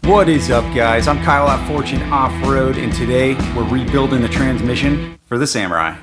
What is up, guys? I'm Kyle at Fortune Off-Road, and today we're rebuilding the transmission for the Samurai.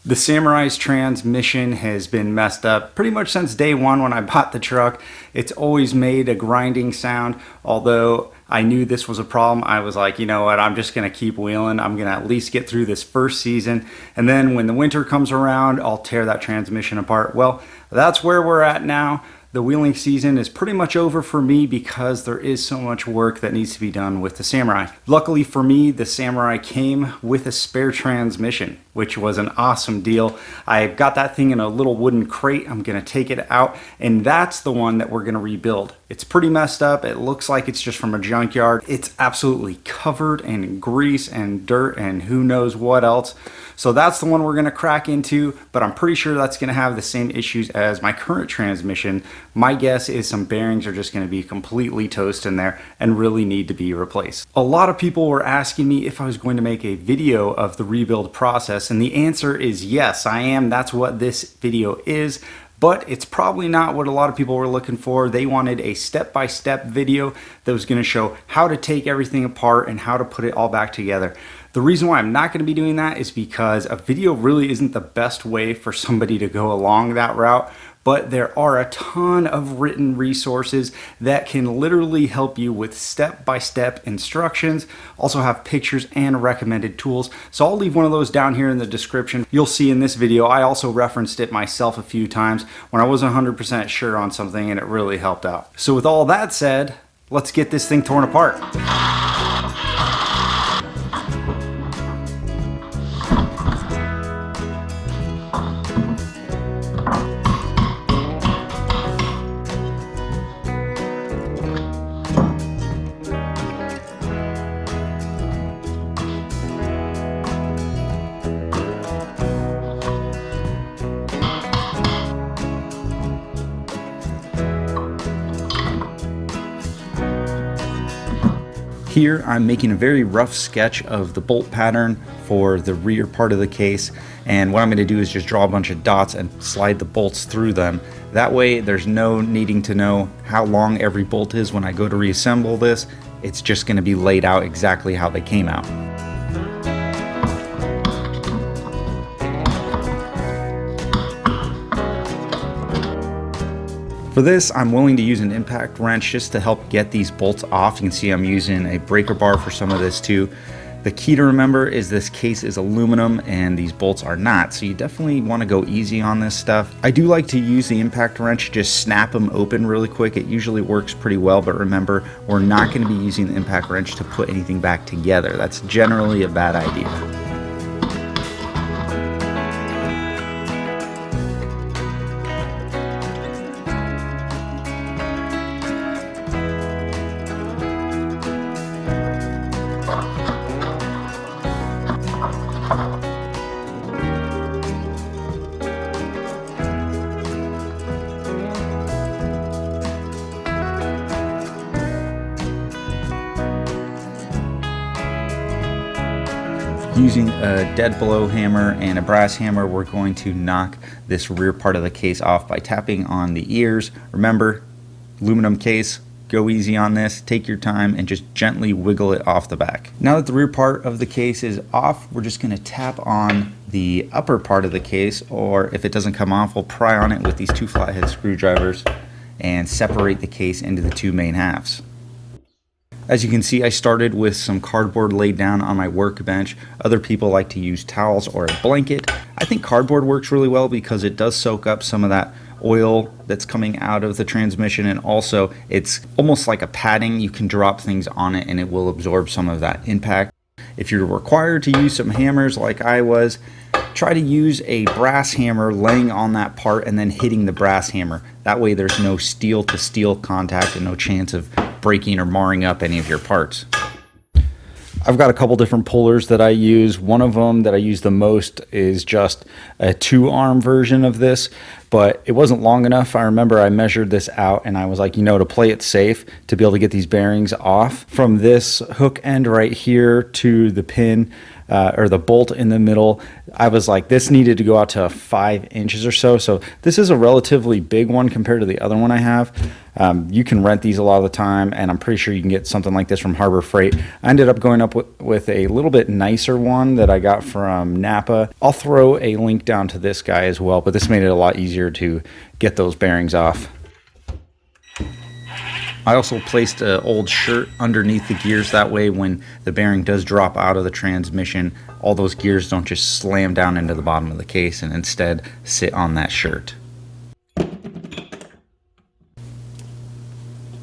The Samurai's transmission has been messed up pretty much since day one when I bought the truck. It's always made a grinding sound. Although I knew this was a problem, I was like, you know what, I'm just going to keep wheeling. I'm going to at least get through this first season. And then when the winter comes around, I'll tear that transmission apart. Well, that's where we're at now. The wheeling season is pretty much over for me because there is so much work that needs to be done with the Samurai. Luckily for me, the Samurai came with a spare transmission, which was an awesome deal. I got that thing in a little wooden crate. I'm gonna take it out, and that's the one that we're gonna rebuild. It's pretty messed up. It looks like it's just from a junkyard. It's absolutely covered in grease and dirt and who knows what else. So that's the one we're gonna crack into, but I'm pretty sure that's gonna have the same issues as my current transmission. My guess is some bearings are just gonna be completely toast in there and really need to be replaced. A lot of people were asking me if I was going to make a video of the rebuild process, and the answer is yes, I am. That's what this video is. But it's probably not what a lot of people were looking for. They wanted a step-by-step video that was gonna show how to take everything apart and how to put it all back together. The reason why I'm not gonna be doing that is because a video really isn't the best way for somebody to go along that route, but there are a ton of written resources that can literally help you with step-by-step instructions, also have pictures and recommended tools. So I'll leave one of those down here in the description. You'll see in this video, I also referenced it myself a few times when I wasn't 100% sure on something, and it really helped out. So with all that said, let's get this thing torn apart. Here I'm making a very rough sketch of the bolt pattern for the rear part of the case, and what I'm going to do is just draw a bunch of dots and slide the bolts through them. That way there's no needing to know how long every bolt is when I go to reassemble this. It's just going to be laid out exactly how they came out. For this, I'm willing to use an impact wrench just to help get these bolts off. You can see I'm using a breaker bar for some of this too. The key to remember is this case is aluminum and these bolts are not, so you definitely want to go easy on this stuff. I do like to use the impact wrench, just snap them open really quick. It usually works pretty well, but remember, we're not going to be using the impact wrench to put anything back together. That's generally a bad idea. Using a dead blow hammer and a brass hammer, we're going to knock this rear part of the case off by tapping on the ears. Remember, aluminum case, go easy on this, take your time and just gently wiggle it off the back. Now that the rear part of the case is off, we're just going to tap on the upper part of the case, or if it doesn't come off, we'll pry on it with these two flathead screwdrivers and separate the case into the two main halves. As you can see, I started with some cardboard laid down on my workbench. Other people like to use towels or a blanket. I think cardboard works really well because it does soak up some of that oil that's coming out of the transmission, and also it's almost like a padding. You can drop things on it and it will absorb some of that impact. If you're required to use some hammers like I was, try to use a brass hammer laying on that part and then hitting the brass hammer. That way there's no steel to steel contact and no chance of breaking or marring up any of your parts. I've got a couple different pullers that I use. One of them that I use the most is just a 2-arm version of this, but it wasn't long enough. I remember I measured this out and I was like, you know, to play it safe, to be able to get these bearings off from this hook end right here to the pin or the bolt in the middle, I was like, this needed to go out to 5 inches or so. So this is a relatively big one compared to the other one I have. You can rent these a lot of the time, and I'm pretty sure you can get something like this from Harbor Freight. I ended up going up with a little bit nicer one that I got from Napa. I'll throw a link down to this guy as well, but this made it a lot easier to get those bearings off. I also placed an old shirt underneath the gears. That way when the bearing does drop out of the transmission, all those gears don't just slam down into the bottom of the case and instead sit on that shirt.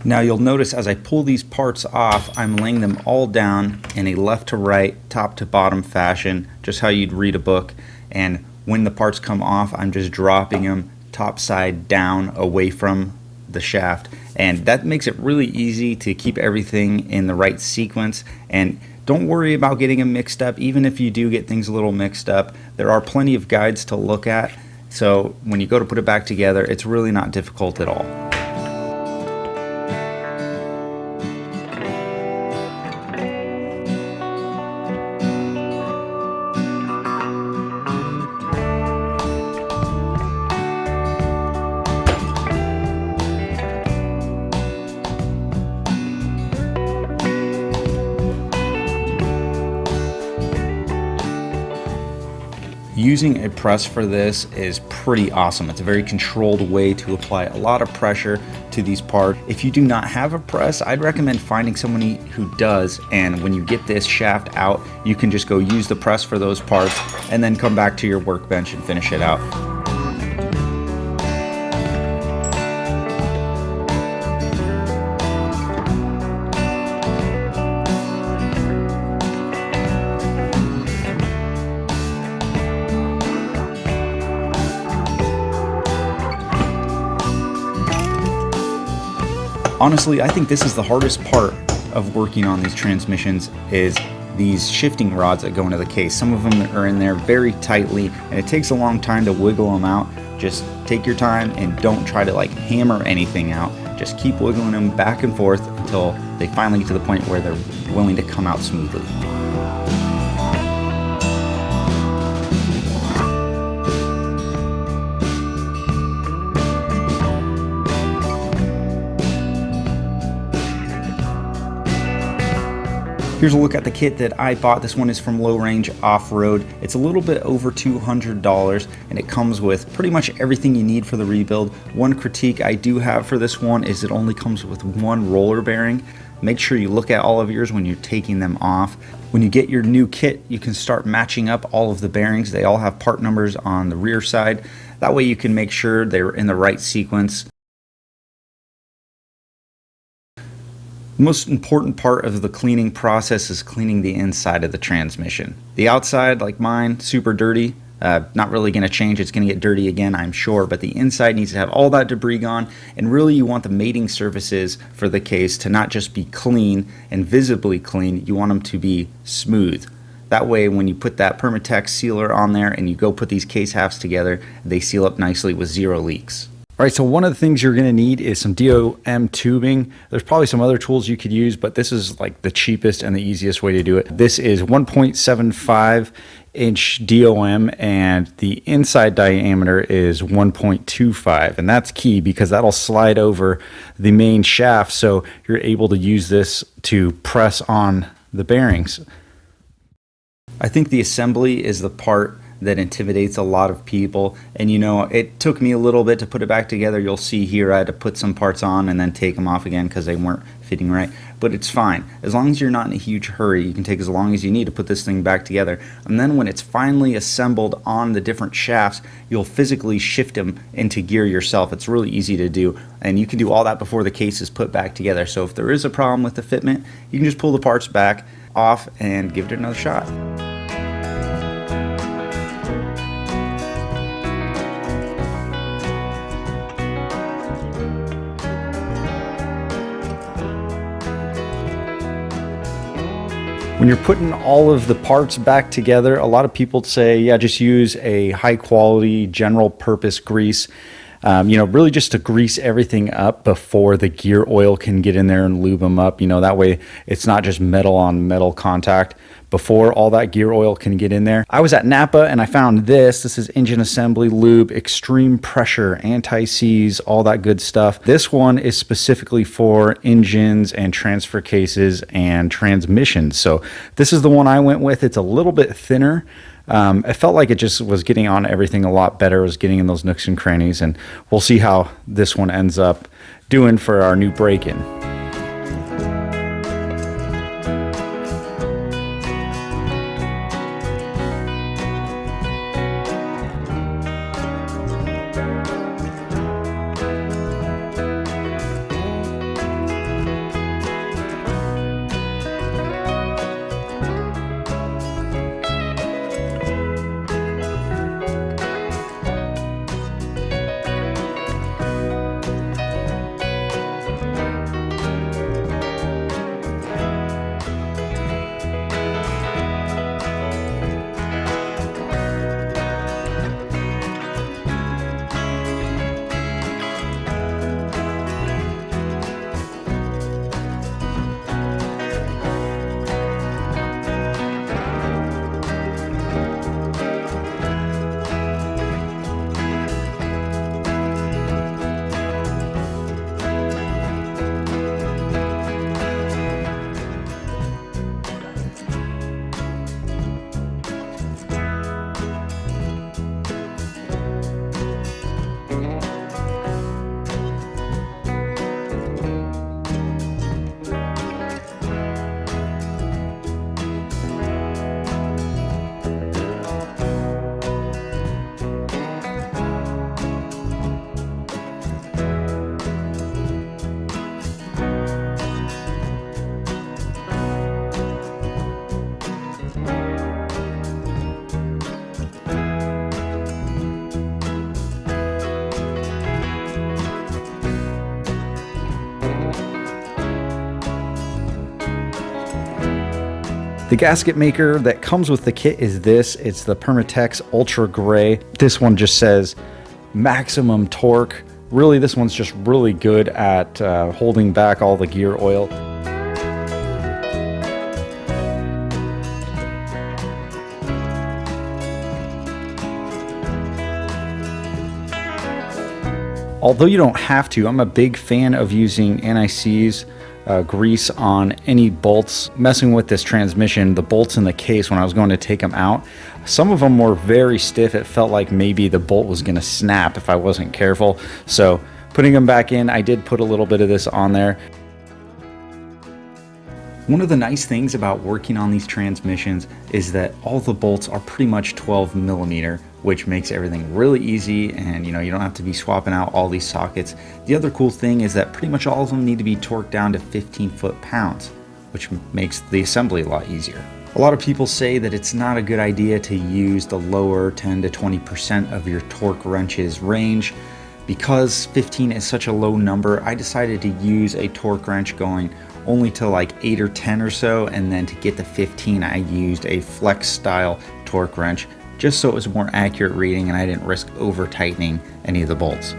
Now you'll notice as I pull these parts off, I'm laying them all down in a left to right, top to bottom fashion, just how you'd read a book. And when the parts come off, I'm just dropping them top side down away from the shaft, and that makes it really easy to keep everything in the right sequence. And don't worry about getting them mixed up. Even if you do get things a little mixed up, there are plenty of guides to look at, so when you go to put it back together, it's really not difficult at all. Using a press for this is pretty awesome. It's a very controlled way to apply a lot of pressure to these parts. If you do not have a press, I'd recommend finding someone who does, and when you get this shaft out, you can just go use the press for those parts and then come back to your workbench and finish it out. Honestly, I think this is the hardest part of working on these transmissions, is these shifting rods that go into the case. Some of them are in there very tightly, and it takes a long time to wiggle them out. Just take your time and don't try to like hammer anything out. Just keep wiggling them back and forth until they finally get to the point where they're willing to come out smoothly. Here's a look at the kit that I bought. This one is from Low Range Off-Road. It's a little bit over $200, and it comes with pretty much everything you need for the rebuild. One critique I do have for this one is it only comes with one roller bearing. Make sure you look at all of yours when you're taking them off. When you get your new kit, you can start matching up all of the bearings. They all have part numbers on the rear side. That way you can make sure they're in the right sequence. The most important part of the cleaning process is cleaning the inside of the transmission. The outside, like mine, super dirty. Not really going to change. It's going to get dirty again, I'm sure, but the inside needs to have all that debris gone. And really, you want the mating surfaces for the case to not just be clean and visibly clean. You want them to be smooth. That way, when you put that Permatex sealer on there and you go put these case halves together, they seal up nicely with 0 leaks. All right, so one of the things you're going to need is some DOM tubing. There's probably some other tools you could use, but this is like the cheapest and the easiest way to do it. This is 1.75 inch DOM, and the inside diameter is 1.25, and that's key because that'll slide over the main shaft, so you're able to use this to press on the bearings. I think the assembly is the part that intimidates a lot of people, and you know, it took me a little bit to put it back together. You'll see here I had to put some parts on and then take them off again because they weren't fitting right, but it's fine. As long as you're not in a huge hurry, you can take as long as you need to put this thing back together, and then when it's finally assembled on the different shafts, you'll physically shift them into gear yourself. It's really easy to do, and you can do all that before the case is put back together. So if there is a problem with the fitment, you can just pull the parts back off and give it another shot. When you're putting all of the parts back together, a lot of people say, yeah, just use a high quality general purpose grease. Really just to grease everything up before the gear oil can get in there and lube them up. That way it's not just metal on metal contact. before all that gear oil can get in there. I was at Napa and I found this. This is engine assembly lube, extreme pressure, anti-seize, all that good stuff. This one is specifically for engines and transfer cases and transmissions. So this is the one I went with. It's a little bit thinner. It felt like it just was getting on everything a lot better. It was getting in those nooks and crannies, and we'll see how this one ends up doing for our new break-in. The gasket maker that comes with the kit is this. It's the Permatex Ultra Gray. This one just says maximum torque. Really, this one's just really good at holding back all the gear oil. Although you don't have to, I'm a big fan of using anti-seize grease on any bolts. Messing with this transmission, the bolts in the case, when I was going to take them out, some of them were very stiff. It felt like maybe the bolt was going to snap if I wasn't careful. So putting them back in, I did put a little bit of this on there. One of the nice things about working on these transmissions is that all the bolts are pretty much 12 millimeter, which makes everything really easy, and you don't have to be swapping out all these sockets. The other cool thing is that pretty much all of them need to be torqued down to 15 foot-pounds, which makes the assembly a lot easier. A lot of people say that it's not a good idea to use the lower 10 to 20% of your torque wrench's range. Because 15 is such a low number, I decided to use a torque wrench going only to like 8 or 10 or so, and then to get to 15 I used a flex style torque wrench, just so it was a more accurate reading and I didn't risk over tightening any of the bolts.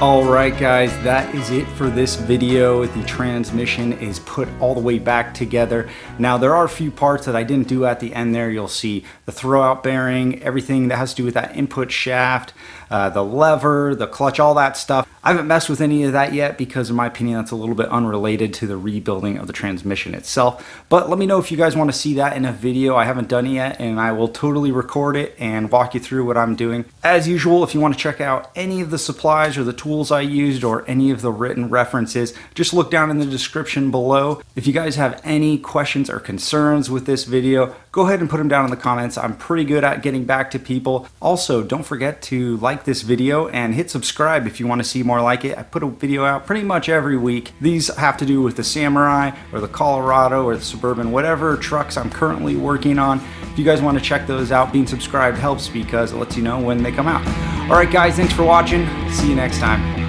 Alright guys, that is it for this video. The transmission is put all the way back together. Now there are a few parts that I didn't do at the end there. You'll see the throwout bearing, everything that has to do with that input shaft, the lever, the clutch, all that stuff. I haven't messed with any of that yet because in my opinion that's a little bit unrelated to the rebuilding of the transmission itself. But let me know if you guys want to see that in a video. I haven't done it yet and I will totally record it and walk you through what I'm doing. As usual, if you want to check out any of the supplies or the tools tools I used or any of the written references, just look down in the description below. If you guys have any questions or concerns with this video, go ahead and put them down in the comments. I'm pretty good at getting back to people. Also, don't forget to like this video and hit subscribe if you want to see more like it. I put a video out pretty much every week. These have to do with the Samurai or the Colorado or the Suburban, whatever trucks I'm currently working on. If you guys want to check those out, being subscribed helps because it lets you know when they come out. All right, guys, thanks for watching. See you next time.